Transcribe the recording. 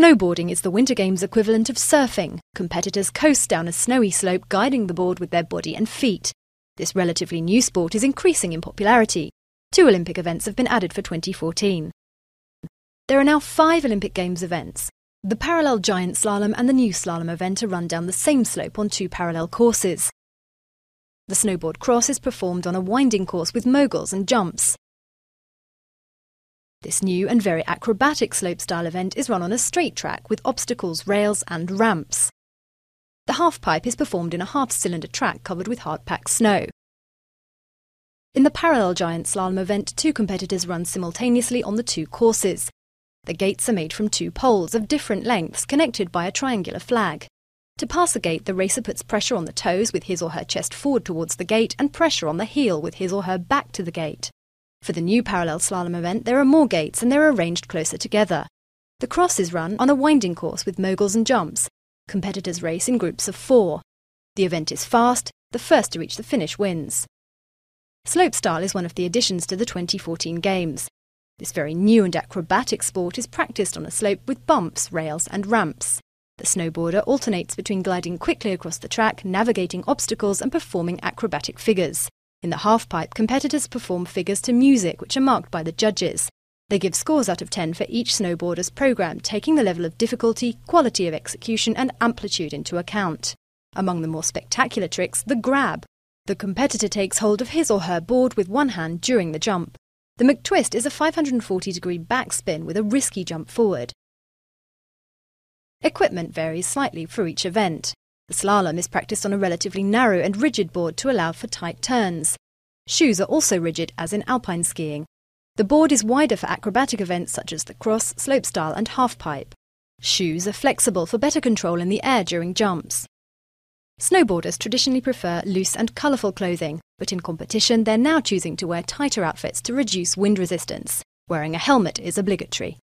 Snowboarding is the Winter Games equivalent of surfing. Competitors coast down a snowy slope, guiding the board with their body and feet. This relatively new sport is increasing in popularity. 2 Olympic events have been added for 2014. There are now 5 Olympic Games events. The parallel giant slalom and the new slalom event are run down the same slope on 2 parallel courses. The snowboard cross is performed on a winding course with moguls and jumps. This new and very acrobatic slopestyle event is run on a straight track with obstacles, rails and ramps. The halfpipe is performed in a half-cylinder track covered with hard-packed snow. In the parallel giant slalom event, 2 competitors run simultaneously on the 2 courses. The gates are made from 2 poles of different lengths connected by a triangular flag. To pass the gate, the racer puts pressure on the toes with his or her chest forward towards the gate and pressure on the heel with his or her back to the gate. For the new parallel slalom event, there are more gates and they're arranged closer together. The cross is run on a winding course with moguls and jumps. Competitors race in groups of 4. The event is fast. The first to reach the finish wins. Slopestyle is one of the additions to the 2014 Games. This very new and acrobatic sport is practiced on a slope with bumps, rails and ramps. The snowboarder alternates between gliding quickly across the track, navigating obstacles and performing acrobatic figures. In the halfpipe, competitors perform figures to music which are marked by the judges. They give scores out of 10 for each snowboarder's programme, taking the level of difficulty, quality of execution and amplitude into account. Among the more spectacular tricks, the grab. The competitor takes hold of his or her board with one hand during the jump. The Mctwist is a 540-degree backspin with a risky jump forward. Equipment varies slightly for each event. The slalom is practiced on a relatively narrow and rigid board to allow for tight turns. Shoes are also rigid, as in alpine skiing. The board is wider for acrobatic events such as the cross, slopestyle and halfpipe. Shoes are flexible for better control in the air during jumps. Snowboarders traditionally prefer loose and colourful clothing, but in competition they're now choosing to wear tighter outfits to reduce wind resistance. Wearing a helmet is obligatory.